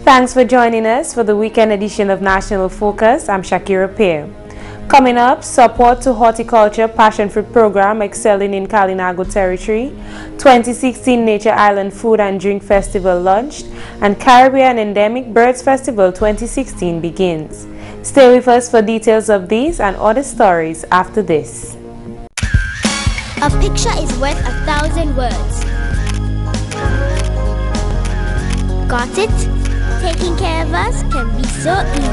Thanks for joining us for the weekend edition of National Focus. I'm Shaakira Pierre. Coming up, support to Horticulture Passion Fruit program excelling in Kalinago Territory, 2016 Nature Island Food and Drink Festival launched, and Caribbean Endemic Birds Festival 2016 begins. Stay with us for details of these and other stories after this. A picture is worth 1,000 words. Got it? Taking care of us can be so easy.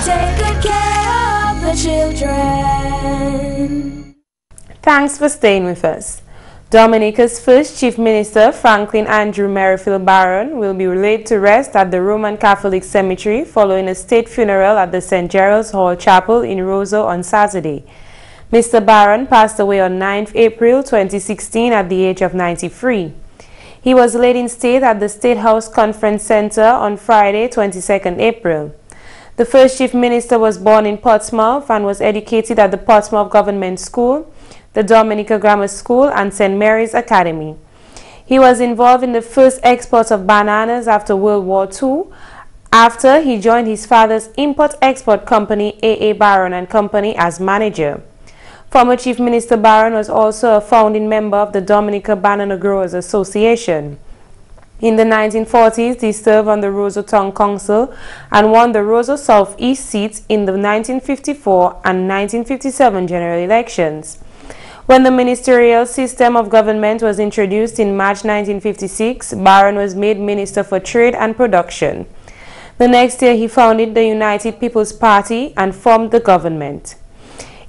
Take good care of the children. Thanks for staying with us. Dominica's first Chief Minister, Franklin Andrew Merrifield Barron, will be laid to rest at the Roman Catholic Cemetery following a state funeral at the St. Gerald's Hall Chapel in Roseau on Saturday. Mr. Barron passed away on 9th April 2016 at the age of 93. He was laid in state at the State House Conference Center on Friday, 22nd April. The first Chief Minister was born in Portsmouth and was educated at the Portsmouth Government School, the Dominica Grammar School, and St. Mary's Academy. He was involved in the first export of bananas after World War II, after he joined his father's import-export company, A.A. Barron and Company, as manager. Former Chief Minister Barron was also a founding member of the Dominica Banana Growers Association. In the 1940s, he served on the Roseau Town Council and won the Roseau Southeast seats in the 1954 and 1957 general elections. When the ministerial system of government was introduced in March 1956, Barron was made Minister for Trade and Production. The next year, he founded the United People's Party and formed the government.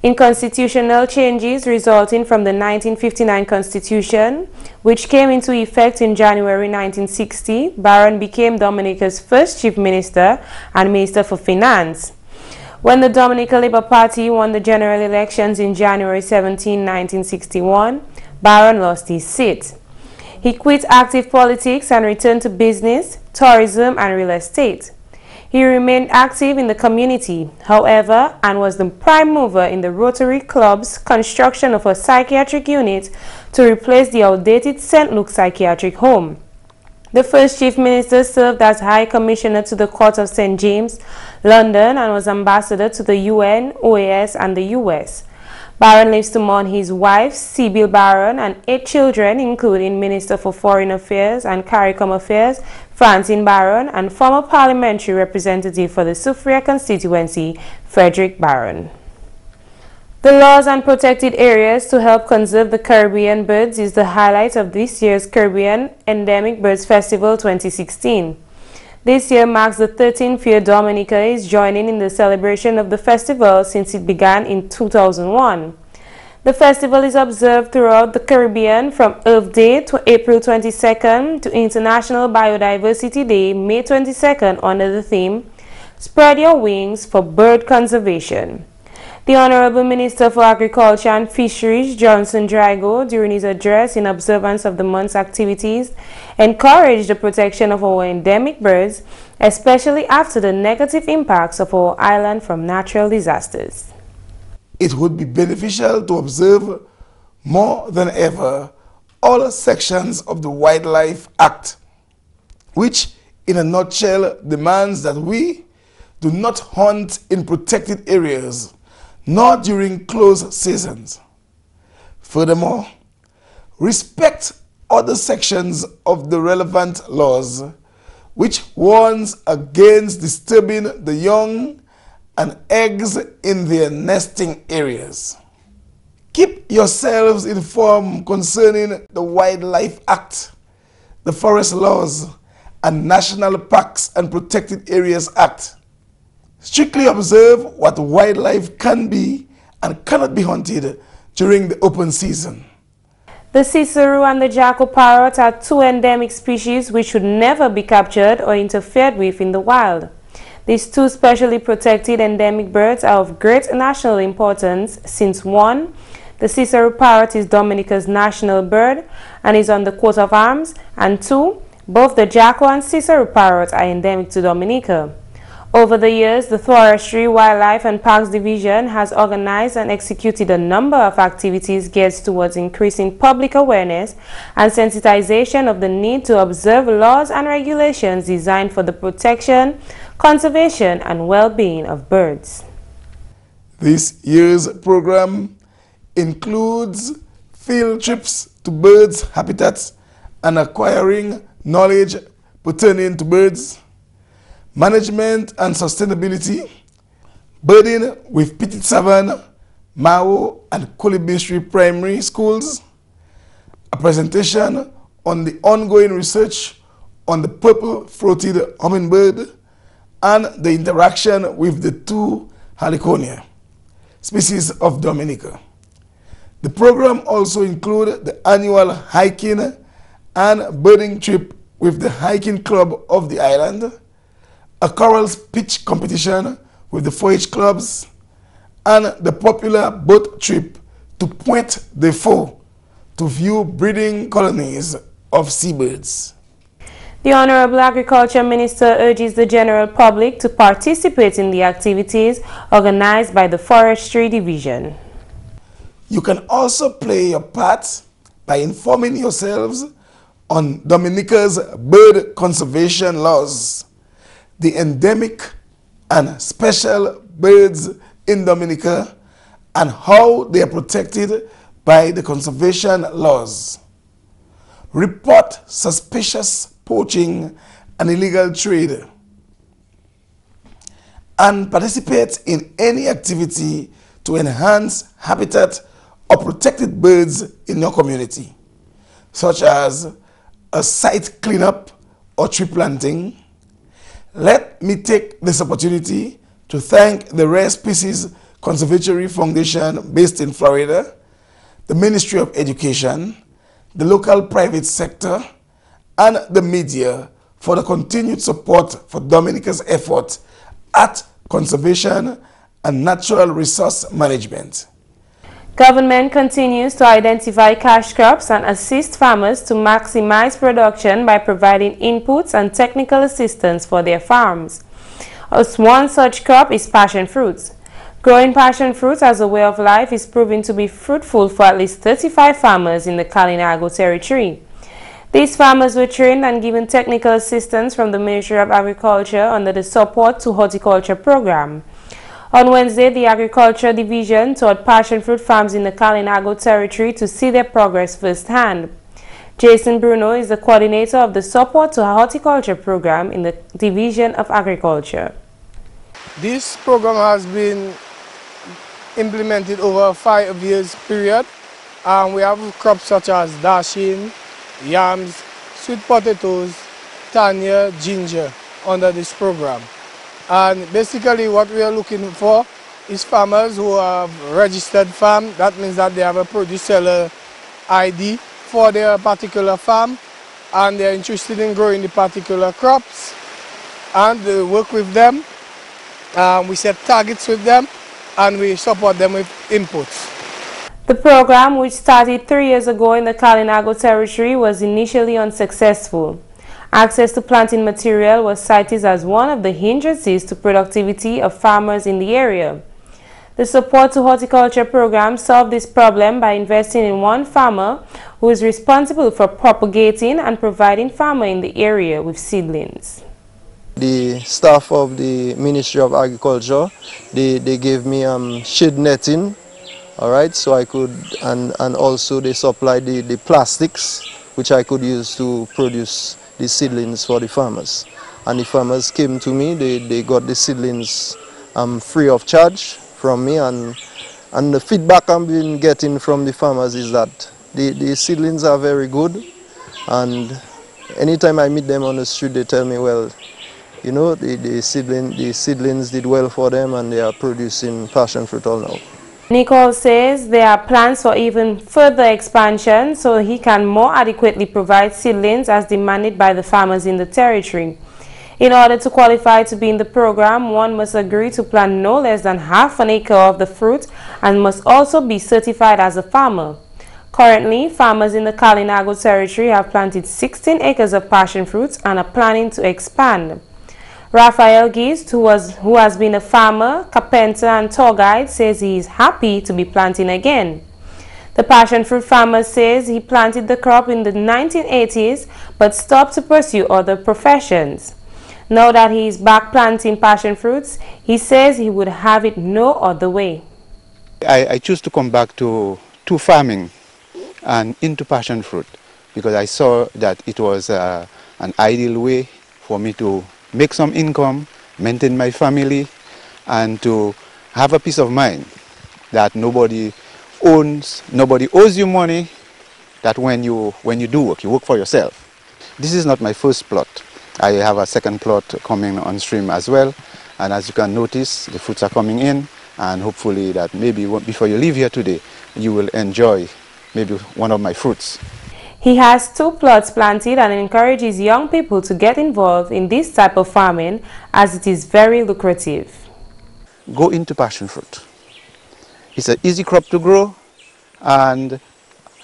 In constitutional changes resulting from the 1959 Constitution, which came into effect in January 1960, Barron became Dominica's first Chief Minister and Minister for Finance. When the Dominica Labour Party won the general elections in January 17, 1961, Barron lost his seat. He quit active politics and returned to business, tourism, and real estate. He remained active in the community, however, and was the prime mover in the Rotary Club's construction of a psychiatric unit to replace the outdated St. Luke Psychiatric Home. The first Chief Minister served as High Commissioner to the Court of St. James, London, and was Ambassador to the UN, OAS, and the US. Barron lives to mourn his wife, Sibyl Barron, and 8 children, including Minister for Foreign Affairs and CARICOM Affairs, Francine Barron, and former parliamentary representative for the Soufrière constituency, Frederick Barron. The laws and protected areas to help conserve the Caribbean birds is the highlight of this year's Caribbean Endemic Birds Festival 2016. This year marks the 13th year Dominica is joining in the celebration of the festival since it began in 2001. The festival is observed throughout the Caribbean from Earth Day to April 22nd to International Biodiversity Day, May 22nd, under the theme, Spread Your Wings for Bird Conservation. The Honorable Minister for Agriculture and Fisheries, Johnson Drago, during his address in observance of the month's activities, encouraged the protection of our endemic birds, especially after the negative impacts of our island from natural disasters. It would be beneficial to observe more than ever all sections of the Wildlife Act, which in a nutshell demands that we do not hunt in protected areas, nor during closed seasons. Furthermore, respect other sections of the relevant laws, which warns against disturbing the young and eggs in their nesting areas. Keep yourselves informed concerning the Wildlife Act, the Forest Laws, and National Parks and Protected Areas Act. Strictly observe what wildlife can be and cannot be hunted during the open season. The Cicero and the jackal parrot are 2 endemic species which should never be captured or interfered with in the wild. These 2 specially protected endemic birds are of great national importance since 1. The Cicero parrot is Dominica's national bird and is on the coat of arms, and 2. Both the jackal and Cicero parrot are endemic to Dominica. Over the years, the Forestry, Wildlife and Parks Division has organized and executed a number of activities geared towards increasing public awareness and sensitization of the need to observe laws and regulations designed for the protection, conservation and well-being of birds. This year's program includes field trips to birds' habitats and acquiring knowledge pertaining to birds, management and sustainability, birding with Petit Savane, Mao and Kolibistri primary schools, a presentation on the ongoing research on the purple-throated hummingbird, and the interaction with the two Haliconia, species of Dominica. The program also includes the annual hiking and birding trip with the hiking club of the island, a coral pitch competition with the 4-H clubs, and the popular boat trip to Pointe des Faux to view breeding colonies of seabirds. The Honorable Agriculture Minister urges the general public to participate in the activities organized by the Forestry Division. You can also play your part by informing yourselves on Dominica's bird conservation laws, the endemic and special birds in Dominica, and how they are protected by the conservation laws. Report suspicious poaching and illegal trade, and participate in any activity to enhance habitat or protected birds in your community, such as a site cleanup or tree planting. Let me take this opportunity to thank the Rare Species Conservatory Foundation based in Florida, the Ministry of Education, the local private sector, and the media for the continued support for Dominica's effort at conservation and natural resource management. Government continues to identify cash crops and assist farmers to maximize production by providing inputs and technical assistance for their farms. One such crop is passion fruits. Growing passion fruits as a way of life is proving to be fruitful for at least 35 farmers in the Kalinago Territory. These farmers were trained and given technical assistance from the Ministry of Agriculture under the Support to Horticulture program. On Wednesday, the Agriculture Division toured passion fruit farms in the Kalinago Territory to see their progress firsthand. Jason Bruno is the coordinator of the Support to Horticulture program in the Division of Agriculture. This program has been implemented over a 5 years period. We have crops such as dasheen, yams, sweet potatoes, tanya, ginger under this program. And basically what we are looking for is farmers who have registered farm. That means that they have a produce seller ID for their particular farm and they are interested in growing the particular crops, and we work with them. We set targets with them and we support them with inputs. The program, which started 3 years ago in the Kalinago Territory, was initially unsuccessful. Access to planting material was cited as one of the hindrances to productivity of farmers in the area. The Support to Horticulture program solved this problem by investing in one farmer who is responsible for propagating and providing farmers in the area with seedlings. The staff of the Ministry of Agriculture, they gave me shade netting, all right, so I could, and also they supplied the plastics which I could use to produce the seedlings for the farmers. And the farmers came to me, they got the seedlings free of charge from me, and the feedback I've been getting from the farmers is that the seedlings are very good, and anytime I meet them on the street they tell me, well, you know, the seedlings did well for them and they are producing passion fruit all now. Nicole says there are plans for even further expansion so he can more adequately provide seedlings as demanded by the farmers in the territory. In order to qualify to be in the program, one must agree to plant no less than half an acre of the fruit and must also be certified as a farmer. Currently, farmers in the Kalinago Territory have planted 16 acres of passion fruits and are planning to expand. Raphael Geist, who has been a farmer, carpenter and tour guide, says he is happy to be planting again. The passion fruit farmer says he planted the crop in the 1980s but stopped to pursue other professions. Now that he is back planting passion fruits, he says he would have it no other way. I choose to come back to farming and into passion fruit because I saw that it was an ideal way for me to make some income, maintain my family, and to have a peace of mind that nobody owes you money, that when you do work, you work for yourself. This is not my first plot. I have a second plot coming on stream as well, and as you can notice, the fruits are coming in, and hopefully that maybe before you leave here today, you will enjoy maybe one of my fruits. He has 2 plots planted and encourages young people to get involved in this type of farming as it is very lucrative. Go into passion fruit. It's an easy crop to grow, and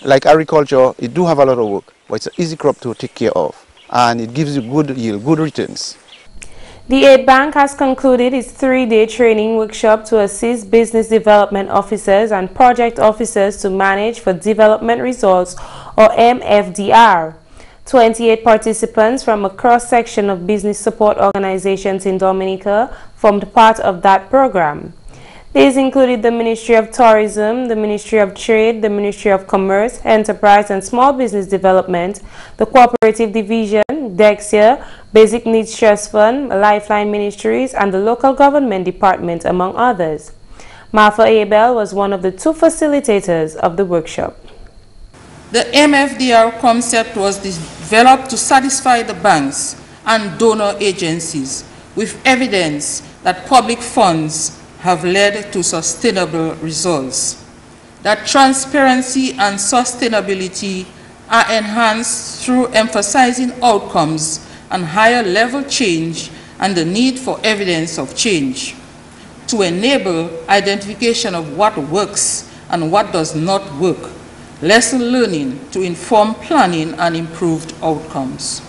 like agriculture, it do have a lot of work, but it's an easy crop to take care of, and it gives you good yield, good returns. The Aid Bank has concluded its 3-day training workshop to assist business development officers and project officers to manage for development results, or MFDR. 28 participants from a cross-section of business support organizations in Dominica formed part of that program. These included the Ministry of Tourism, the Ministry of Trade, the Ministry of Commerce, Enterprise and Small Business Development, the Cooperative Division, Dexia, Basic Needs Trust Fund, Lifeline Ministries, and the Local Government Department, among others. Martha Abel was one of the 2 facilitators of the workshop. The MFDR concept was developed to satisfy the banks and donor agencies with evidence that public funds have led to sustainable results, that transparency and sustainability are enhanced through emphasizing outcomes and higher level change and the need for evidence of change, to enable identification of what works and what does not work, lesson learning to inform planning and improved outcomes.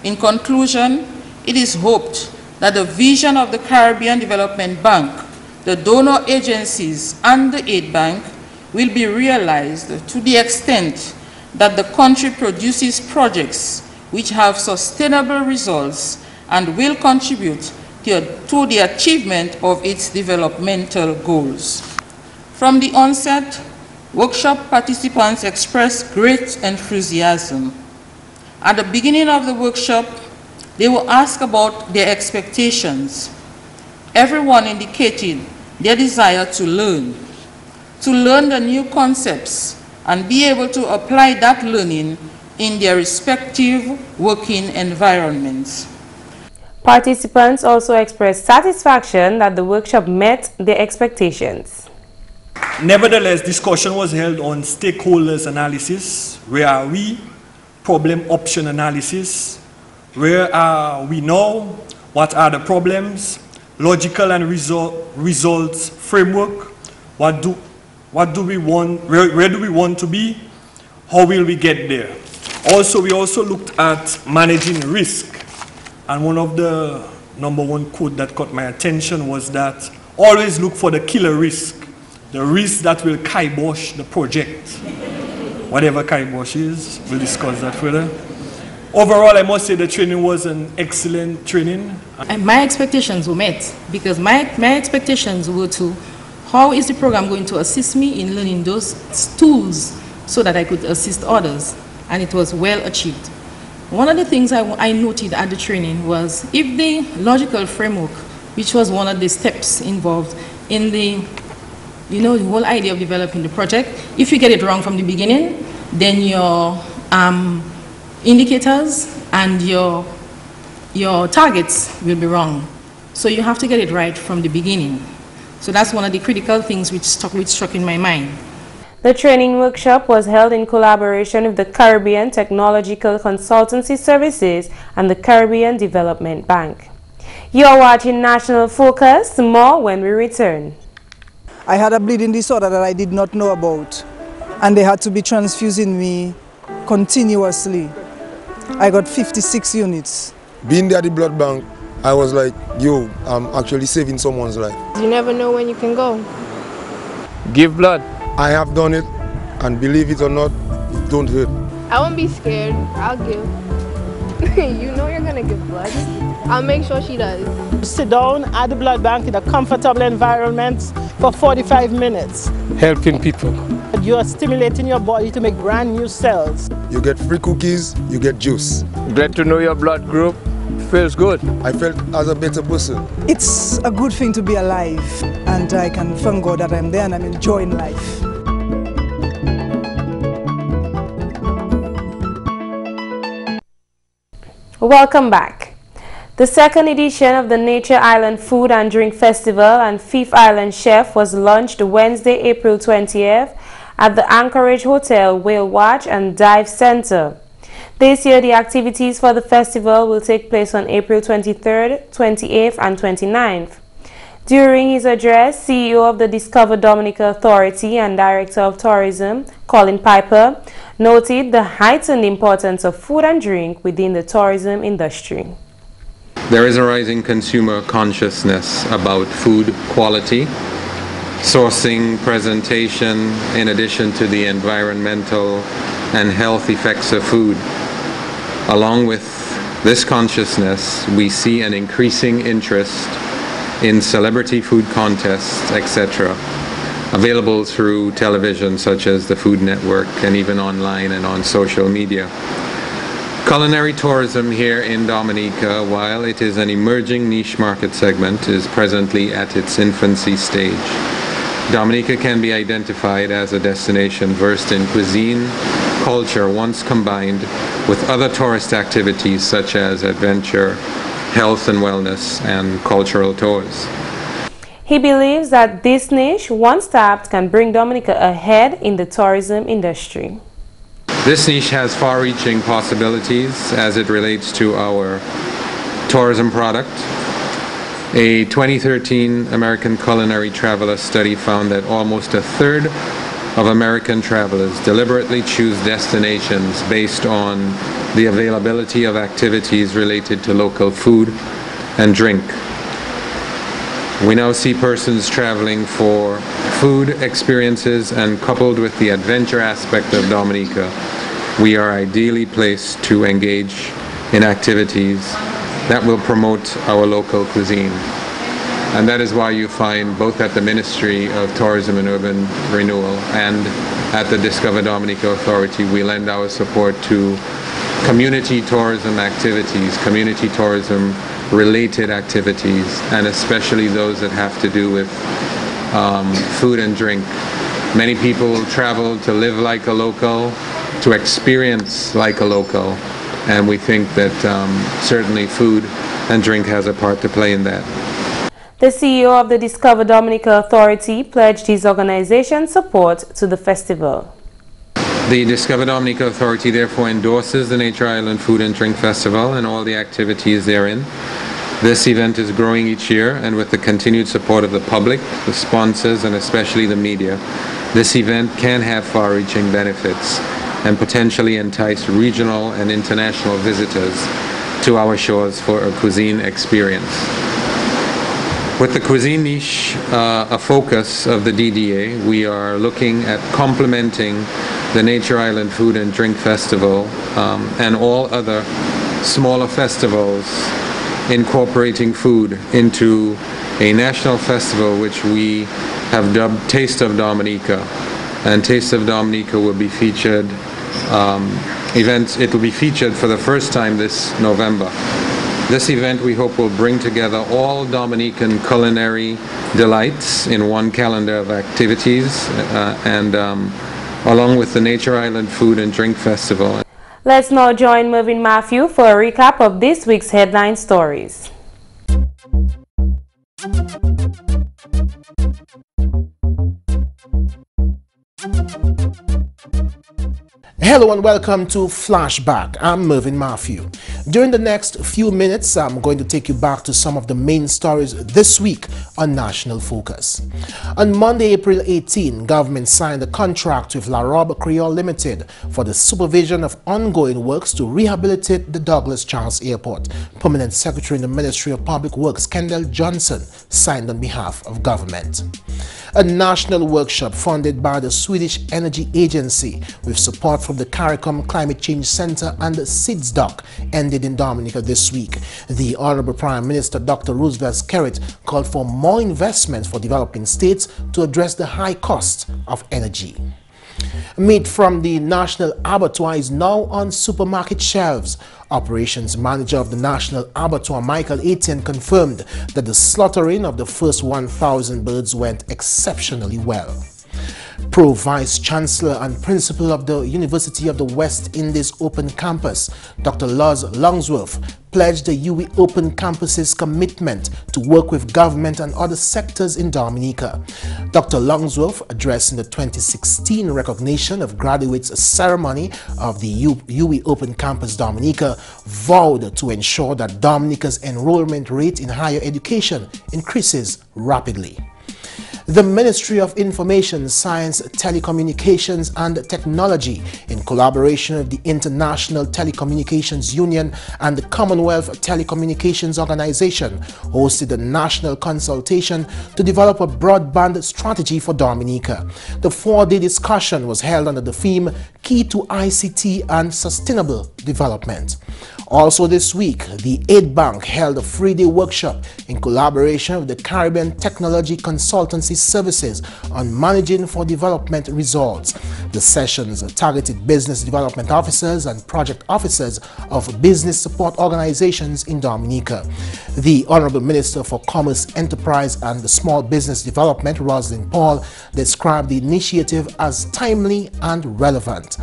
In conclusion, it is hoped that the vision of the Caribbean Development Bank, the donor agencies and the Aid Bank will be realized to the extent that the country produces projects which have sustainable results and will contribute to the achievement of its developmental goals. From the onset, workshop participants expressed great enthusiasm. At the beginning of the workshop, they were asked about their expectations. Everyone indicated their desire to learn the new concepts and be able to apply that learning in their respective working environments. Participants also expressed satisfaction that the workshop met their expectations. Nevertheless, discussion was held on stakeholders analysis, where are we, problem option analysis, where are we now, what are the problems, logical and results framework, where do we want to be, how will we get there. We also looked at managing risk, and one of the #1 quote that caught my attention was that always look for the killer risk, the risk that will kibosh the project. Whatever kibosh is, we'll discuss that further. Overall, I must say the training was an excellent training. And my expectations were met, because my expectations were to, how is the program going to assist me in learning those tools so that I could assist others, and it was well achieved. One of the things I noted at the training was if the logical framework, which was one of the steps involved in the whole idea of developing the project, if you get it wrong from the beginning, then your indicators and your targets will be wrong. So you have to get it right from the beginning. So that's one of the critical things which struck in my mind. The training workshop was held in collaboration with the Caribbean Technological Consultancy Services and the Caribbean Development Bank. You're watching National Focus. More when we return. I had a bleeding disorder that I did not know about, and they had to be transfusing me continuously. I got 56 units. Being there at the blood bank I was like, yo, I'm actually saving someone's life. You never know when you can go. Give blood. I have done it, and believe it or not, it don't hurt. I won't be scared. I'll give. You know you're gonna give blood. I'll make sure she does. Sit down at the blood bank in a comfortable environment for 45 minutes. Helping people. You are stimulating your body to make brand new cells. You get free cookies, you get juice. Glad to know your blood group. Feels good. I felt as a better person. It's a good thing to be alive, and I can thank God that I'm there and I'm enjoying life. Welcome back. The second edition of the Nature Island Food and Drink Festival and Fifth Island Chef was launched Wednesday, April 20th at the Anchorage Hotel, Whale Watch and Dive Center. This year, the activities for the festival will take place on April 23rd, 28th, and 29th. During his address, CEO of the Discover Dominica Authority and Director of Tourism, Colin Piper, noted the heightened importance of food and drink within the tourism industry. There is a rising consumer consciousness about food quality, sourcing, presentation, in addition to the environmental and health effects of food. Along with this consciousness, we see an increasing interest in celebrity food contests, etc., available through television such as the Food Network and even online and on social media. Culinary tourism here in Dominica, while it is an emerging niche market segment, is presently at its infancy stage. Dominica can be identified as a destination versed in cuisine, culture once combined with other tourist activities such as adventure, health and wellness, and cultural tours. He believes that this niche, once tapped, can bring Dominica ahead in the tourism industry. This niche has far-reaching possibilities as it relates to our tourism product. A 2013 American Culinary Traveler study found that almost a third of American travelers deliberately choose destinations based on the availability of activities related to local food and drink. We now see persons traveling for food experiences, and coupled with the adventure aspect of Dominica, we are ideally placed to engage in activities that will promote our local cuisine. And that is why you find both at the Ministry of Tourism and Urban Renewal and at the Discover Dominica Authority, we lend our support to community tourism activities, community tourism related activities, and especially those that have to do with food and drink. Many people travel to live like a local, to experience like a local, and we think that certainly food and drink has a part to play in that. The CEO of the Discover Dominica Authority pledged his organization's support to the festival. The Discover Dominica Authority therefore endorses the Nature Island Food and Drink Festival and all the activities therein. This event is growing each year, and with the continued support of the public, the sponsors, and especially the media, this event can have far-reaching benefits and potentially entice regional and international visitors to our shores for a cuisine experience. With the cuisine niche a focus of the DDA, we are looking at complementing the Nature Island Food and Drink Festival and all other smaller festivals incorporating food into a national festival which we have dubbed Taste of Dominica. And Taste of Dominica will be featured, it will be featured for the first time this November. This event, we hope, will bring together all Dominican culinary delights in one calendar of activities along with the Nature Island Food and Drink Festival. Let's now join Mervyn Matthew for a recap of this week's headline stories. Hello and welcome to Flashback. I'm Mervyn Matthew. During the next few minutes, I'm going to take you back to some of the main stories this week on National Focus. On Monday, April 18, government signed a contract with La Robe Creole Limited for the supervision of ongoing works to rehabilitate the Douglas Charles Airport. Permanent Secretary in the Ministry of Public Works, Kendall Johnson, signed on behalf of government. A national workshop funded by the Swedish Energy Agency with support from the CARICOM Climate Change Center and SIDSDOC ended in Dominica this week. The Honorable Prime Minister Dr. Roosevelt Skerrit called for more investments for developing states to address the high cost of energy. Meat from the National Abattoir is now on supermarket shelves. Operations Manager of the National Abattoir, Michael Etienne, confirmed that the slaughtering of the first 1,000 birds went exceptionally well. Pro-Vice Chancellor and Principal of the University of the West Indies Open Campus, Dr. Luz Longsworth, pledged the UWI Open Campus's commitment to work with government and other sectors in Dominica. Dr. Longsworth, addressing the 2016 recognition of graduates ceremony of the UWI Open Campus Dominica, vowed to ensure that Dominica's enrollment rate in higher education increases rapidly. The Ministry of Information, Science, Telecommunications and Technology, in collaboration with the International Telecommunications Union and the Commonwealth Telecommunications Organization, hosted a national consultation to develop a broadband strategy for Dominica. The four-day discussion was held under the theme Key to ICT and Sustainable Development. Also this week, the Aid Bank held a three-day workshop in collaboration with the Caribbean Technology Consultancy Services on managing for development results. The sessions targeted business development officers and project officers of business support organizations in Dominica. The Honorable Minister for Commerce, Enterprise and Small Business Development, Rosalind Paul, described the initiative as timely and relevant.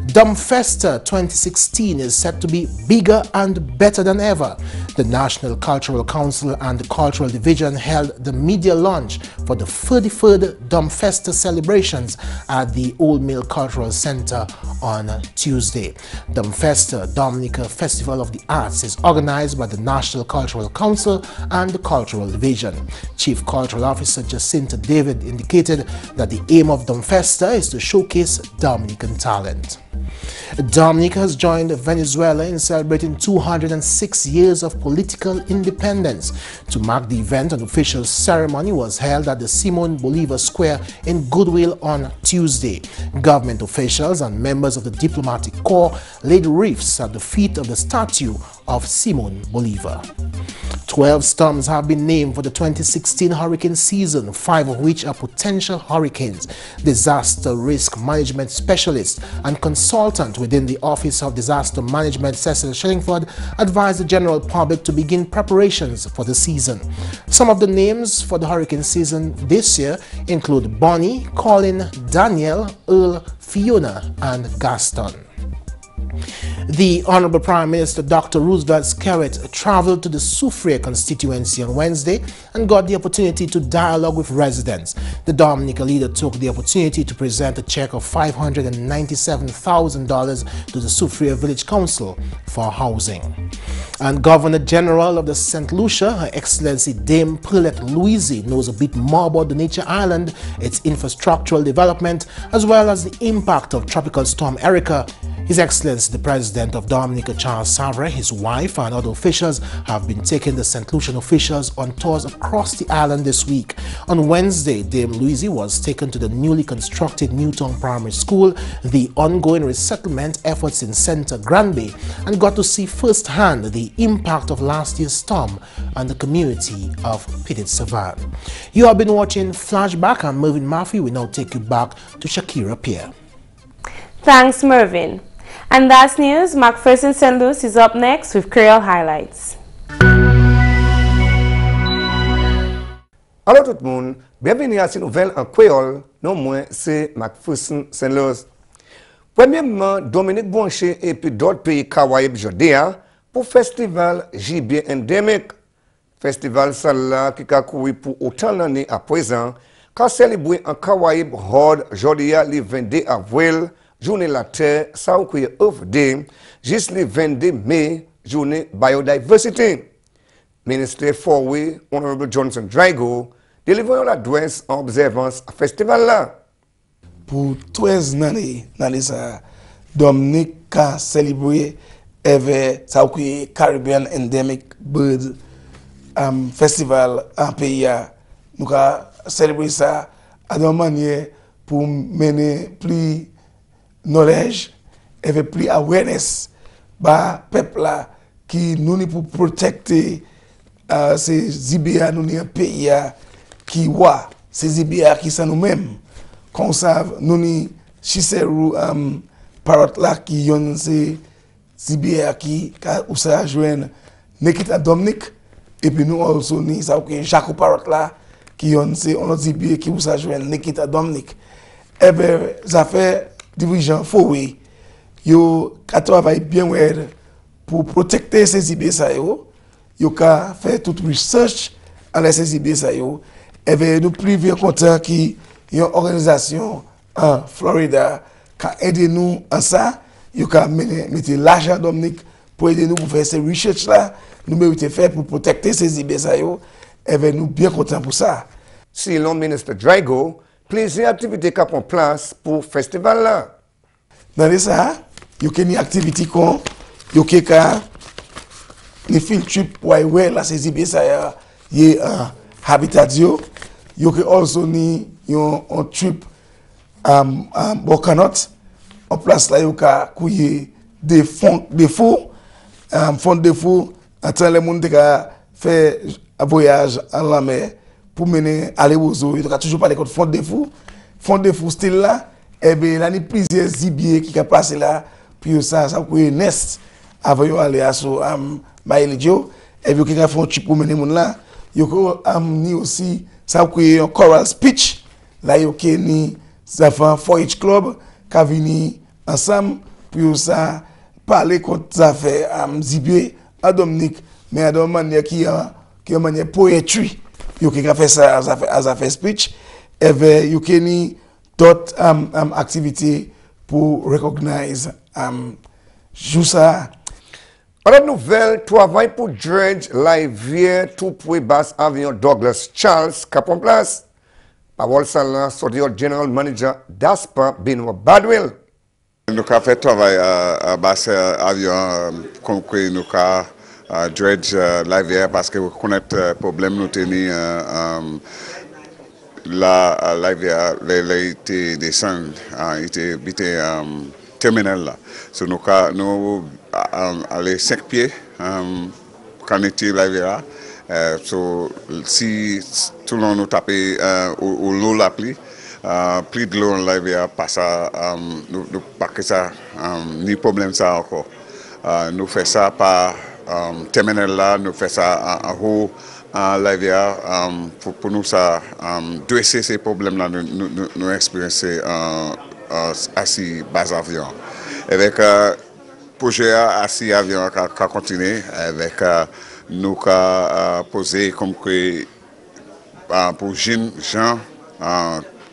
Dumbfesta 2016 is set to be bigger and better than ever. The National Cultural Council and the Cultural Division held the media launch for the 33rd Dumbfesta celebrations at the Old Mill Cultural Center on Tuesday. Dumbfesta Dominica Festival of the Arts is organized by the National Cultural Council and the Cultural Division. Chief Cultural Officer Jacinta David indicated that the aim of Dumbfesta is to showcase Dominican talent. Dominica has joined Venezuela in celebrating 206 years of political independence. To mark the event, an official ceremony was held at the Simon Bolivar Square in Goodwill on Tuesday. Government officials and members of the diplomatic corps laid wreaths at the feet of the statue of Simon Bolivar. 12 storms have been named for the 2016 hurricane season, 5 of which are potential hurricanes. Disaster Risk Management Specialist and consultant within the Office of Disaster Management, Cecil Shillingford, advised the general public to begin preparations for the season. Some of the names for the hurricane season this year include Bonnie, Colin, Daniel, Earl, Fiona, and Gaston. The Honorable Prime Minister Dr. Roosevelt Skerrit traveled to the Soufriere constituency on Wednesday and got the opportunity to dialogue with residents. The Dominica leader took the opportunity to present a check of $597,000 to the Soufriere Village Council for housing. And Governor General of the St. Lucia, Her Excellency Dame Paulette Louise, knows a bit more about the nature island, its infrastructural development, as well as the impact of Tropical Storm Erica. His Excellency the President of Dominica, Charles Savre, his wife and other officials have been taking the St. Lucian officials on tours across the island this week. On Wednesday, Dame Louise was taken to the newly constructed Newtown Primary School, the ongoing resettlement efforts in Centre Granby, and got to see firsthand the impact of last year's storm on the community of Petit Savan. You have been watching Flashback. I'm Mervyn Murphy. We now take you back to Shaakira, Pierre. Thanks, Mervyn. And that's news. McPherson St. Luce is up next with Creole Highlights. Allô tout le monde, bienvenue à cette nouvelle en créole. Non moins, c'est McPherson St. Luce. Premièrement, Dominique Bonché et puis d'autres pays Caraïbes Jodéa pour festival GIS Endemic. Festival ça là qui a couru pour autant d'années à présent, ka célébrer en Caraïbe horde jodi a le 22 avril journée la terre ça ou que ouvre juste le 22 mai journée biodiversity. Minister Forway Honorable Johnson Drago délivre l'adresse en observance à festival là. Pour 13 années dans ça Dominica célébrer avec ça ou que Caribbean Endemic Birds Festival en pays. Nous avons célébré ça à une manière pour mener plus knowledge et plus awareness par peuple là qui nous pour protéger ces zibia nous un pays qui voit ces zibia qui sont nous-mêmes qu'on savent nous ni chiseru parrot là qui yon ces zibia qui ou ça joindre Nikita Dominique et puis nous aussi ni ça que Jacques parrot là qui ont c'est on dit bien qui vous a joué Nikita Dominique et ben ça fait dirigeant Forway yo ka travaille bien pour protéger ces IB ça yo ka fait toute research à ces IB ça et ben nous privé content qui une organisation en Florida qui aide nous en ça yo ka mettre l'argent Dominique pour aider nous pour faire ces research là nous méritons faire pour protéger ces IB ça et ben nous bien contents pour ça. Si l'on ministre Drago, plusieurs activités qui prennent place pour le festival là. Dans ça, il y a une activité qu'on il y a une field trip pour aller là ces IB ça y est habitat yo. Il y a aussi un trip Bocanot en place là il y a des fonds de fou attend les monde qui fait un voyage en la mer pour mener aller aux eaux. Il y a toujours parlé de fond de fou style là et bien là il y a plusieurs zibiers qui passent là puis ça peut nest avant aller à so maïlidio et puis qui font trip pour mener monde là il y a ni aussi ça peut un choral speech là il y a ni ça fait un 4H club qui vient ensemble puis ça parler contre ça fait zibier à Dominique mais à une manière qui est une manière poétrie. You can faire ça as a speech. Et bien, you can d'autres activités pour recognize juste ça. Autre nouvelle, travail pour dredge live tout pour basse avion Douglas Charles qui prend place. Parole ça sorti au General Manager d'ASPA Benoît Badwell. Nous avons fait travail à basse avion comme que nous avons dredge live parce que vous connaissez le problème nous tenons la live était descend était terminal là so nous aller 5 pieds quand était live so si tout le monde nous taper au l'eau la pluie plus de l'eau live passe nous pas que ça ni problème ça encore nous fait ça par terminal là, nous faisons ça en haut, en Lavia, pour nous ça, dresser ces problèmes-là, nous expériencer assis bas avion. Avec projet assis avion qui continue, avec nous poser comme que pour Jean,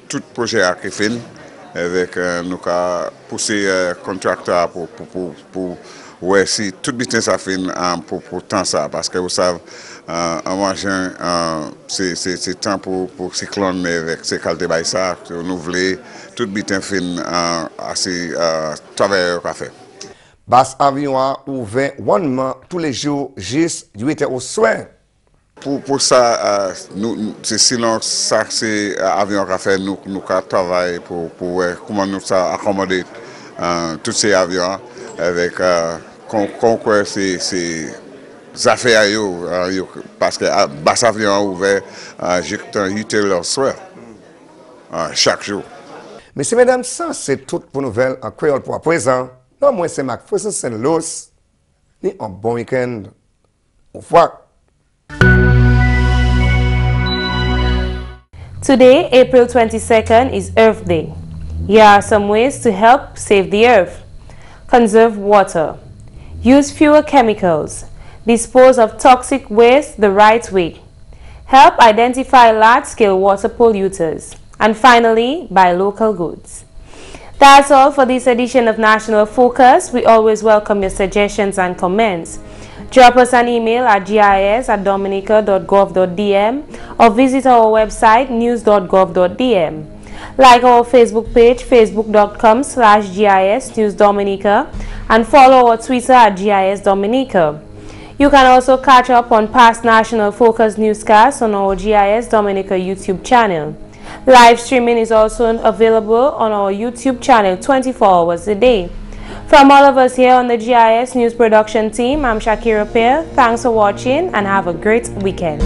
tout projet qui fait, avec nous pousser contracteur pour ouais, si tout business a fait pour temps ça, parce que vous savez, en mangeant, c'est temps pour cyclone avec ces qualités de ça, nous voulons tout business fait assez travailleur à faire. Basse avion a ouvert one mois tous les jours, juste 8 heures au soir. Pour ça, c'est sinon ça c'est avion à faire, nous travaillons pour comment nous accommoder tous ces avions avec concours ces affaires parce que bas avion ouvert juste 8 heures le soir chaque jour. Messieurs, mesdames, ça c'est tout pour nouvelles en créole pour à présent. Non, moi c'est McPherson St. Luce. Ni un bon week-end. Au revoir. Today, April 22nd, is Earth Day. Here are some ways to help save the earth. Conserve water. Use fewer chemicals. Dispose of toxic waste the right way. help identify large-scale water polluters, and finally, buy local goods. That's all for this edition of National Focus. We always welcome your suggestions and comments. Drop us an email at gis@dominica.gov.dm or visit our website news.gov.dm. Like our Facebook page, facebook.com/GIS News Dominica, and follow our Twitter at GIS Dominica. You can also catch up on past National Focus newscasts on our GIS Dominica YouTube channel. Live streaming is also available on our YouTube channel 24 hours a day. From all of us here on the GIS News Production team, I'm Shaakira Pierre. Thanks for watching and have a great weekend.